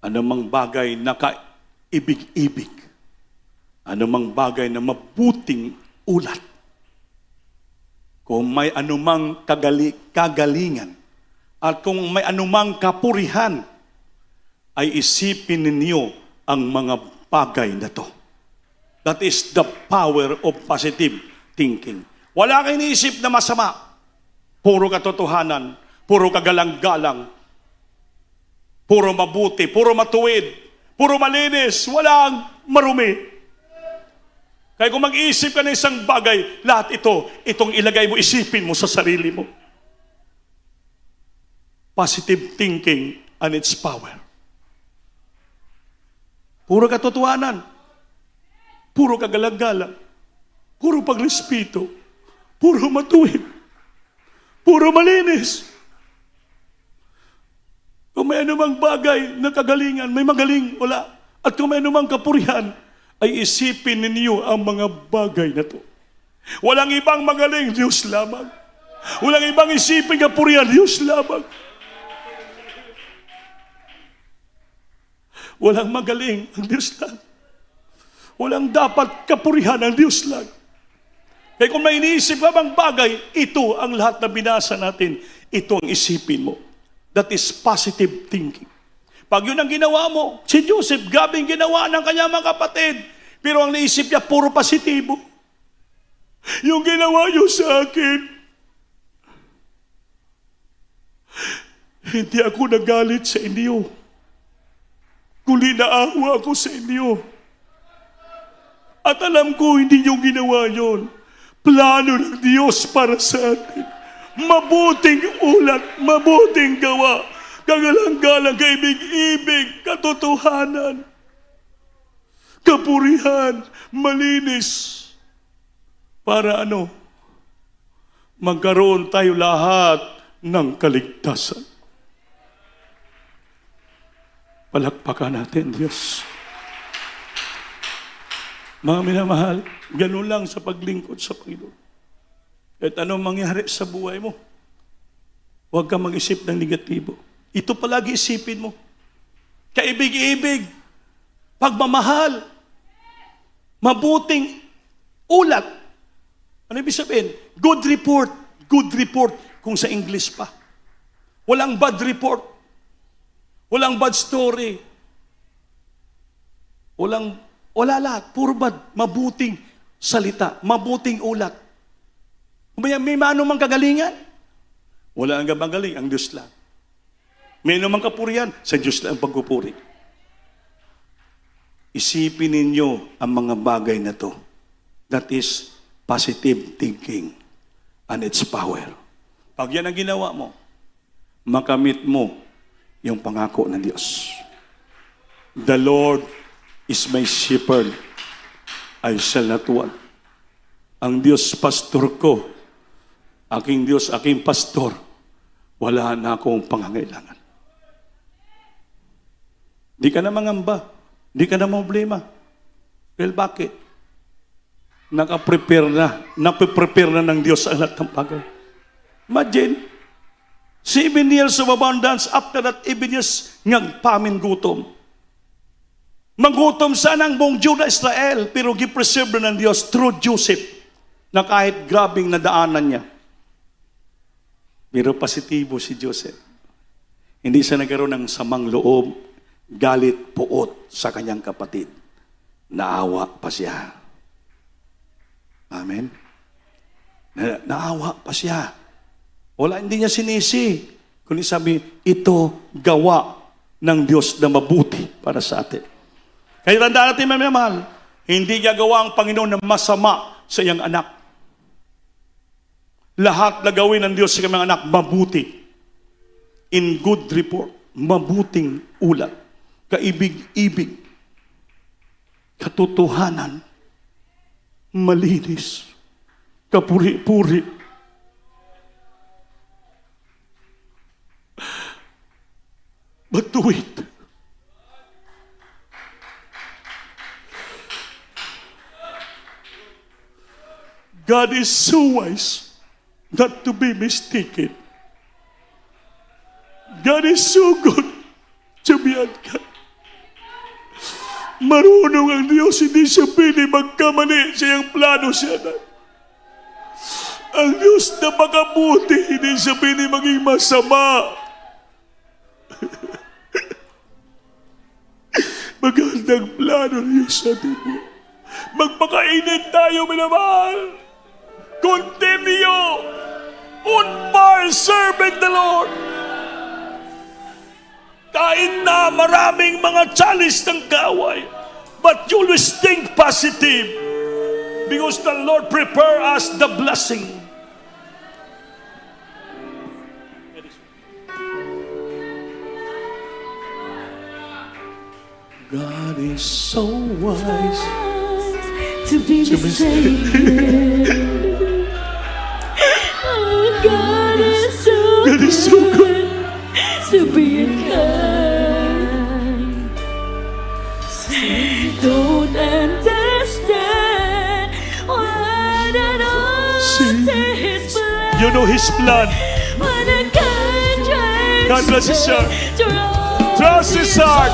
anumang bagay na kaibig-ibig, anumang bagay na mabuting ulat, kung may anumang kagalingan, at kung may anumang kapurihan, ay isipin ninyo ang mga bagay na to. That is the power of positive thinking. Wala kang iniisip na masama. Puro katotohanan, puro kagalang-galang, puro mabuti, puro matuwid, puro malinis, walang marumi. Kaya kung mag-iisip ka ng isang bagay, lahat itong ilagay mo, isipin mo sa sarili mo. Positive thinking and its power. Puro katotohanan, puro kagalang-galang, puro pagrespeto, puro matuwid, puro malinis. Kung may anumang bagay na kagalingan, may magaling, wala. At kung may anumang kapurihan, ay isipin ninyo ang mga bagay na to. Walang ibang magaling, Diyos lamang. Walang ibang isipin kapurihan, Diyos lamang. Walang magaling ang Diyos lang. Walang dapat kapurihan ang Diyos lang. Kaya kung may iniisip ka bang bagay, ito ang lahat na binasa natin. Ito ang isipin mo. That is positive thinking. Pag yun ang ginawa mo, si Joseph, gabing ginawa ng kanyang mga kapatid. Pero ang naisip niya, puro positibo. Yung ginawa niyo sa akin, hindi ako nagalit sa inyo. Kundi naawa ako sa inyo. At alam ko, hindi niyo ginawa yon. Plano ng Diyos para sa atin. Mabuting ulat, mabuting gawa, kagalang-galang, kaibig-ibig, katotohanan, kapurihan, malinis. Para magkaroon tayo lahat ng kaligtasan. Palakpakan natin, Diyos. Mga minamahal, ganun lang sa paglingkod sa Panginoon. At anong mangyari sa buhay mo, huwag kang mag-isip ng negatibo. Ito palagi isipin mo. Kaibig-ibig, pagmamahal, mabuting ulat. Ano ibig sabihin? Good report. Good report kung sa English pa. Walang bad report. Walang bad story. Wala lahat. Puro bad. Mabuting salita. Mabuting ulat. May anumang kagalingan? Wala ang magaling. Ang Diyos lang. May anumang kapurihan? Sa Diyos lang ang pagpupuri. Isipin ninyo ang mga bagay na to. That is positive thinking and its power. Pag yan ang ginawa mo, makamit mo yung pangako ng Diyos. The Lord is my shepherd. I shall not want. Ang Diyos, pastor ko. Aking Diyos, aking pastor. Wala na akong pangangailangan. Di ka na mangamba. Di ka na problema. Well, bakit? Nakaprepare na ng Diyos ang lahat ng bagay. Imagine, 7 years of abundance, after that, 7 years ng pamin gutom. Manggutom sana ang buong Judah Israel, pero gipreserve na ng Diyos through Joseph. na kahit grabing nadaanan niya, pero positibo si Joseph. Hindi siya nagkaroon ng samang loob, galit, puot sa kanyang kapatid. Naawa pa siya. Amen? Naawa pa siya. Wala, hindi niya sinisi. Kundi sabi, ito gawa ng Diyos na mabuti para sa atin. Kaya tandaan natin, mga mahal, hindi niya gawa ang Panginoon na masama sa iyang anak. Lahat na gawin ng Diyos sa kanyang anak, mabuti. In good report, mabuting ulat. Kaibig-ibig. Katotohanan. Malinis. Kapuri-puri. Matuwid. God is so wise not to be mistaken. God is so good to be unkind. Marunong ang Diyos, hindi siya pili magkamali sa iyang plano siya na. Ang Diyos na makabuti, hindi siya pili maging masama. Magandang plano ng Diyos sa atin mo. Magpakainit tayo, minamahal. Continue on fire serving the Lord. Kahit na maraming mga challenge ng kaaway, but you always think positive because the Lord prepare us the blessing. God is so wise to be mistaken. God is so good to be kind. Don't understand what an His plan. You know His plan. What a God bless His heart. Trust His heart.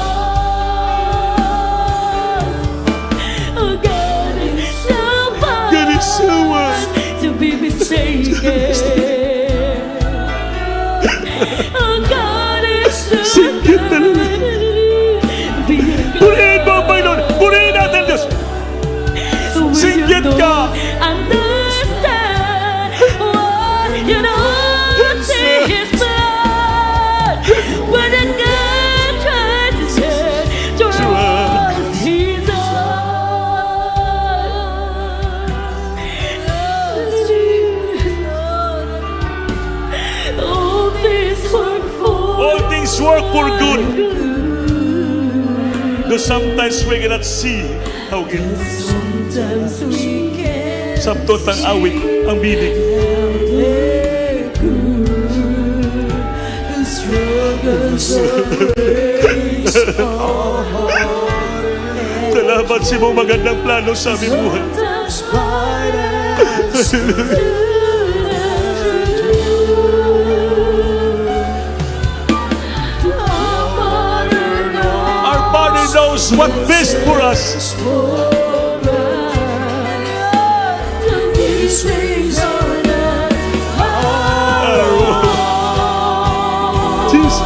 Oh, God is so wise to be mistaken. Oh, God is so Singit na lang. Purihin mo ang Panginoon. Purihin natin Diyos. Singit ka. Understand what you know to His blood. When a God tries to say, trust His all things work for Work for good. Though sometimes we cannot see how good. Sometimes we can Sabtot ang awit, ang binig. the struggles of grace are hard. Salamat sa mong magandang plano sa aming buhay. Sometimes fight us Our Father knows what best for us. These things are not Jesus.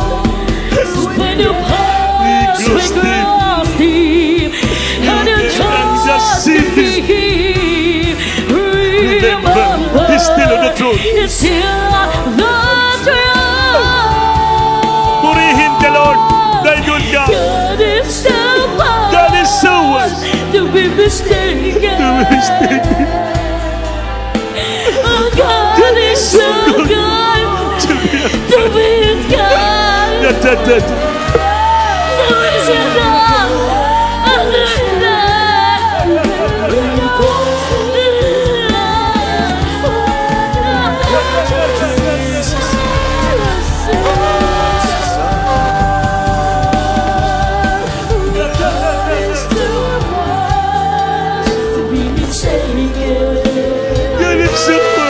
when you pass across deep and you just see remember He's still on the throne. He's still on the throne. Purihin ka, Lord. Dahil doon ka. God is so wise God is so wise to be mistaken. to be mistaken. Oh, God is so good to be kind. That. So is your love God is so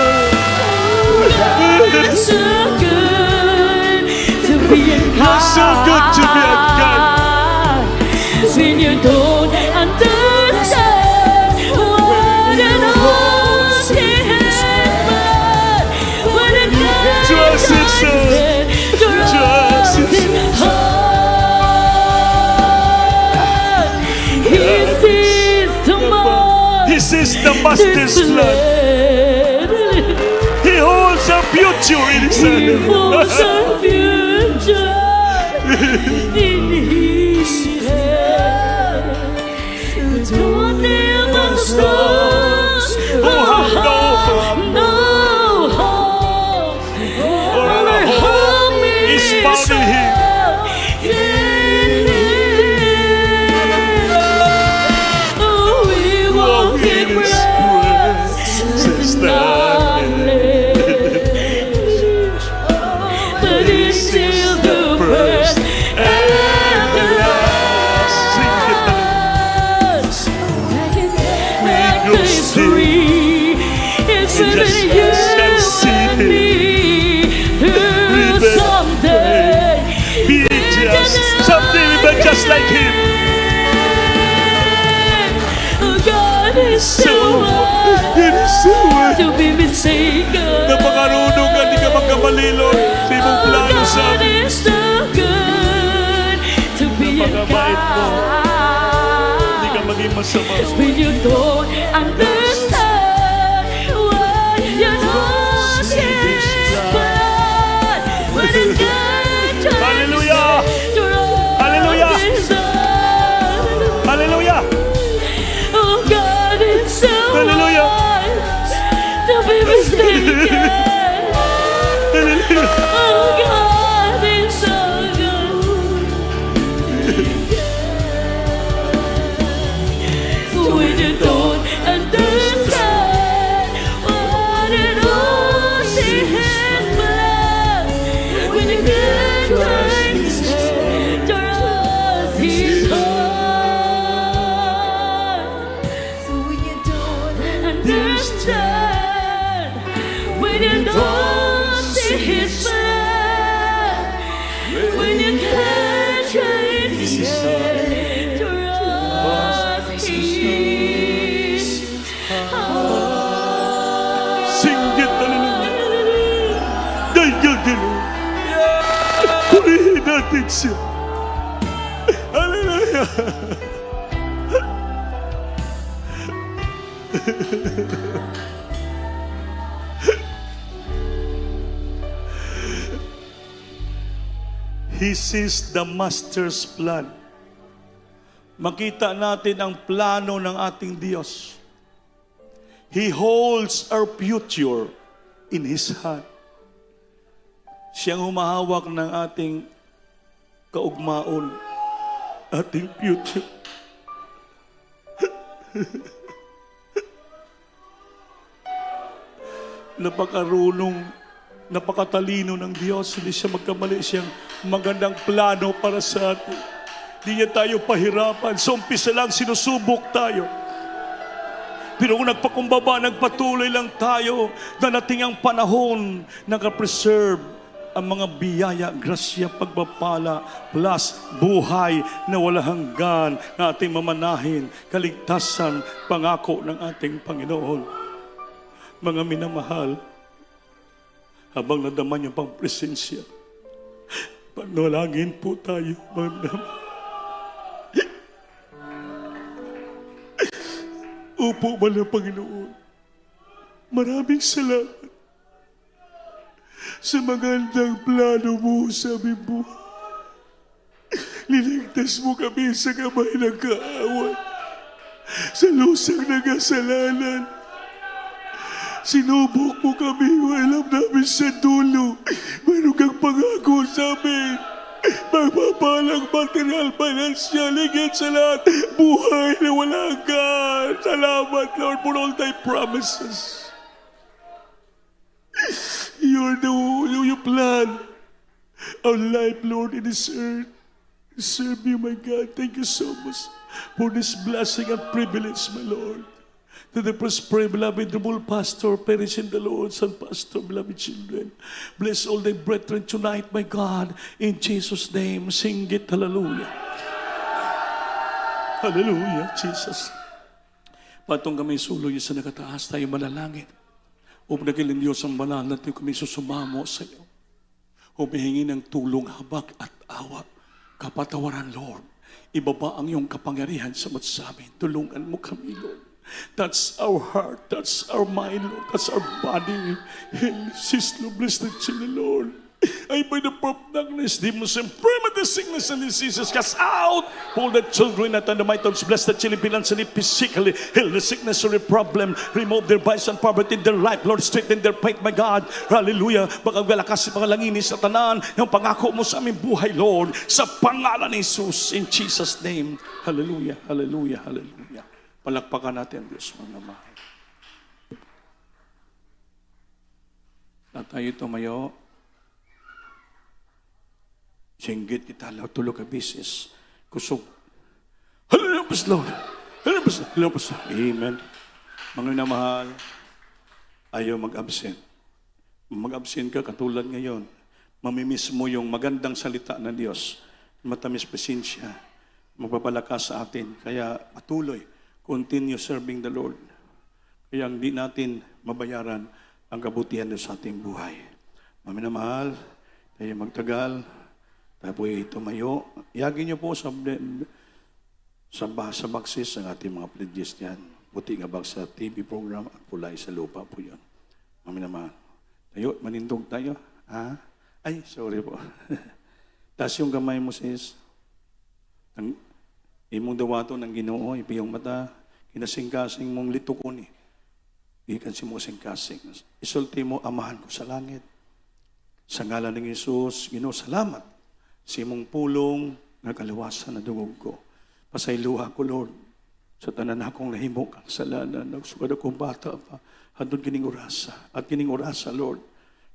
wise. so good to be kind. So good to be unkind. When you don't understand what an ocean is the master's plan. He holds our future in his He hand. holds our future in his hand. Don't never stop. Who have no hope No hope. or our hope is found in him. Oh, we walk in presence, knowledge, but it's still the first and the last. Victory is within you and me. Who someday Be just someday we be just like him. God is so wise It is so good. to be mistaken. Napakarunong ka, di ka magkamalilon sa imong plano sa God amin. is so good to be a Napakabait mo. Hindi ka God. maging masama. When you don't understand why you don't His blood, when it's good to Hallelujah! Hallelujah! Hallelujah! Oh, God is so Hallelujah! wise to be mistaken. Oh, God is so good. When you don't understand what it all see His blood, when you can't trust His heart. So when you don't understand, when you don't see His blood, when you can't trace His hand, trust His heart. Sing it, hallelujah! Ganyan, ganun. Purihin natin siya. Hallelujah! He sees the master's plan. Makita natin ang plano ng ating Diyos. He holds our future in His hand. Siyang humahawak ng ating kaugmaon, ating future. Napakarunong, napakatalino ng Diyos. Hindi siya magkamali. Siyang magandang plano para sa atin. Hindi niya tayo pahirapan. Sa umpisa lang, sinusubok tayo. Pero kung nagpakumbaba, nagpatuloy lang tayo, darating ang panahon, nag-preserve ang mga biyaya, grasya, pagpapala, plus buhay na wala hanggan na ating mamanahin, kaligtasan, pangako ng ating Panginoon. Mga minamahal, habang nadama niyo pang presensya, panalangin po tayo, mga minamahal. Opo, mahal na Panginoon. Maraming salamat sa magandang plano mo sa aming buhay. Liligtas mo kami sa kamay ng kaaway, sa lusang ng kasalanan. Sinubok mo kami, alam namin sa dulo. Mayroon kang pangako sa amin. Magpapalang material, financial, higit sa lahat, buhay na wala hanggan. Salamat, Lord, for all thy promises. You plan our life, Lord, in this earth. Serve you, my God. Thank you so much for this blessing and privilege, my Lord. To the prosper, beloved, noble pastor, perish in the Lord, son pastor, beloved children. Bless all thy brethren tonight, my God. In Jesus' name, sing it, hallelujah. Hallelujah, Jesus. Patong kami suloy sa nakataas, tayo manalangin. Upnagilin Diyos ang banal na tayo kami susumamo sa iyo. Humihingi ng tulong, habag at awa. Kapatawaran, Lord. Ibaba ang iyong kapangyarihan sa amin. Tulungan mo kami, Lord. Touch our heart, touch our mind, Lord, touch our body. Heal, sis, Lord, bless the children, Lord. I by the power of darkness, demons, infirmity, sickness, and diseases, cast out all the children at the might of bless the children financially, physically, heal the sickness or the problem, remove their vice and poverty in their life, Lord, strengthen their faith, my God. Hallelujah. Baka walakas si pangalangin sa tanan, yung pangako mo sa aming buhay, Lord, sa pangalan ni Jesus, in Jesus' name. Hallelujah, hallelujah, hallelujah. Palakpakan natin, Diyos, mga mahal. Na tayo tumayo. Singgit kita, tulog ka bisis. Kusog. Hallelujah, Lord. Hallelujah, Amen. Mga minamahal, ayaw mag-absent. Mag-absent ka katulad ngayon. Mamimiss mo yung magandang salita ng Diyos. Matamis presensya. Magpapalakas sa atin. Kaya patuloy, continue serving the Lord. Kaya hindi natin mabayaran ang kabutihan sa ating buhay. Mga minamahal, tayo magtagal. Tapos tumayo, yagin niyo po sa baksis ang ating mga pledges niyan. Buti nga bag sa TV program at pulay sa lupa po yun. Mami naman, tayo, manindog tayo. Ha? Ay, sorry po. Taas yung kamay mo, sis. Imong dawato ng Ginoo, ipiyong mata, kinasing-kasing mong litukon eh. Ikan si mo kasing-kasing. Isulti mo, amahan ko sa langit. Sa ngalan ng Jesus, Ginoo, salamat. Si mong pulong na kalawasan na dungog ko. Pasayluha ko, Lord, sa tanan akong nahimo kang kasalanan. Nagsugad akong bata pa. Handun kining orasa. At kining orasa, Lord,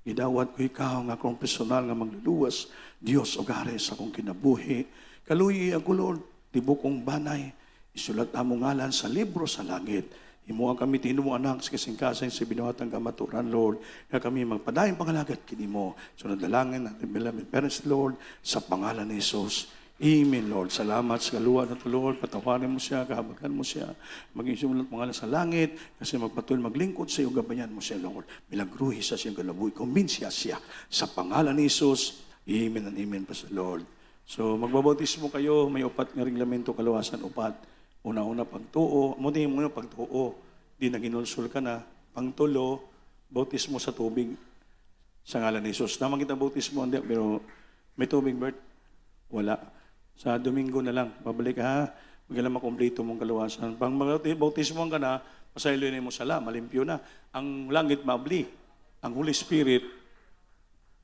idawat ko ikaw nga akong personal nga magluluwas. Diyos, o gares akong kinabuhi. Kaluyi ako, Lord, tibok kong banay. Isulat among ngalan sa libro sa langit. Imo ang kami tinumo anak sa kasing-kasing sa binuhatang kamaturan, Lord, na kami magpadayang pangalagat kini mo. So nadalangin natin, beloved parents, Lord, sa pangalan ni Jesus. Amen, Lord. Salamat sa kaluwa na to, Lord. Patawarin mo siya, kahabagan mo siya. Maging sumulat pangalan sa langit, kasi magpatuloy maglingkod sa iyo, gabayan mo siya, Lord. Milagruhi sa siyang kalabuhi. Kumbinsya siya sa pangalan ni Jesus. Amen and amen pa sa Lord. So magbabautismo kayo, may upat nga reglamento, kalawasan, upat. Una-una pagtuo, mo din mo pagtuo, di na ginulsul ka na, pangtulo, bautismo sa tubig sa ngalan ni Jesus. Naman kita bautismo, hindi, pero may tubig, Bert? Wala. Sa Domingo na lang, babalik ha, magkailan makomplito mong kaluwasan. Pang bautismo ka na, pasaylo na mo sala, malimpyo na. Ang langit mabli, ang Holy Spirit,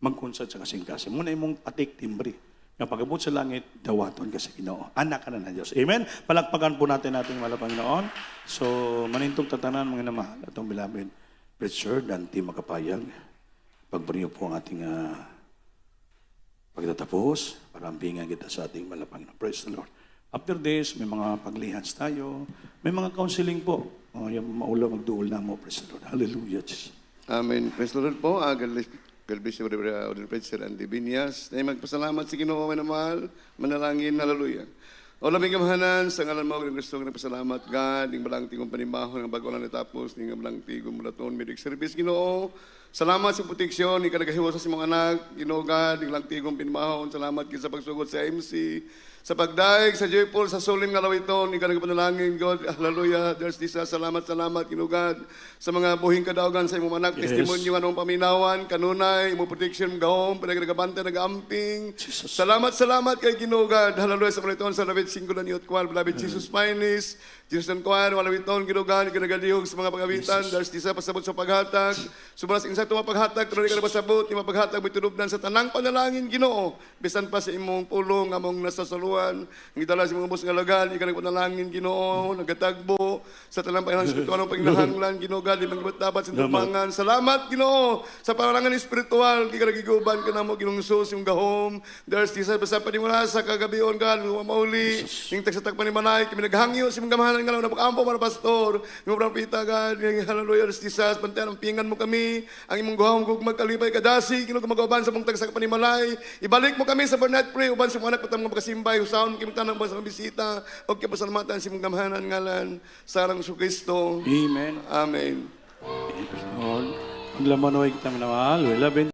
magkunsad sa kasing-kasing. Muna imong atik timbre. Kapag abot sa langit, dawaton ka sa Ginoo. Anak ka na ng Diyos. Amen? Palakpakan po natin ating mahal Panginoon. So, manintong tatanan mga namahal atong beloved preacher, Dante Makapayag. Pagpariyo po ang ating pagtatapos para ambingan kita sa ating mahal Panginoon. Praise the Lord. After this, may mga paglihans tayo. May mga counseling po. Yung maula magduol na mo. Praise the Lord. Hallelujah. Amen. Praise the Lord po. Kalbis sa Order Preacher Andy Binyas. Na magpasalamat sa Ginoo na mahal. Manalangin, hallelujah. O lamig kamahanan, sa ngalan mo, gusto kong nagpasalamat, God, ng balang tingong panimahon, ng bago lang natapos, ng balang tingong mulaton, medic service, Ginoo. Salamat sa proteksyon, ng kanagahiwasan sa mga anak, Ginoo God, ng lang tingong panimahon. Salamat sa pagsugot sa MC. Sa pagdaig, sa joyful, sa sulim nga lawiton, ikaw nagpanalangin, God, hallelujah, there's this, salamat, Ginoo God, sa mga buhing kadaugan sa imong anak, testimonyo anong paminawan, kanunay, imong protection, gahom, pinagagabante, nag-amping. Salamat kay Ginoo God, hallelujah, sa paliton, sa David Singulan Youth Choir, beloved Jesus Finest, Jesus and Choir, walawiton, Ginoo God, ikanagaliog sa mga pagawitan, there's this, pasabot sa paghatag, subalas insakto mapaghatag, pero ikaw pasabot, yung mapaghatag, may tunubnan sa tanang panalangin, Ginoo, bisan pa sa imong pulong, among nasa saluan, ang itala sa mga bus nga lagan, ikaw nagpanalangin, Ginoo, nagatagbo, sa talang panahang espiritual ng paginahanglan, Ginoo God, limang dapat sa tumangan. Salamat, Ginoo, sa panalangin espiritual, ikaw nagiguban ka na mo, Ginoong Sus, yung gahom, there's this, basta panimula sa kagabion, God, mga mauli, yung tagsatagpan ni Manay, kami naghangyo, si mga gamahanan nga lang, napag-ampo para pastor, yung propita, God, yung hallelujah, there's this, bantayan, ang pingan mo kami, ang imong gahom, kung magkalipay, kadasi, Ginoo, kumagawaban sa mong tagsatagpan ni Manay, ibalik mo kami sa Burnett Pray, uban sa mga anak, patang mga pagkasimbay, usaon, kimita ng mga bisita, o kipasalamatan si mong gamahanan ngalan, sarang su Kristo. Amen. Amen. Lord, maglamanaway kita minamahal. We love you.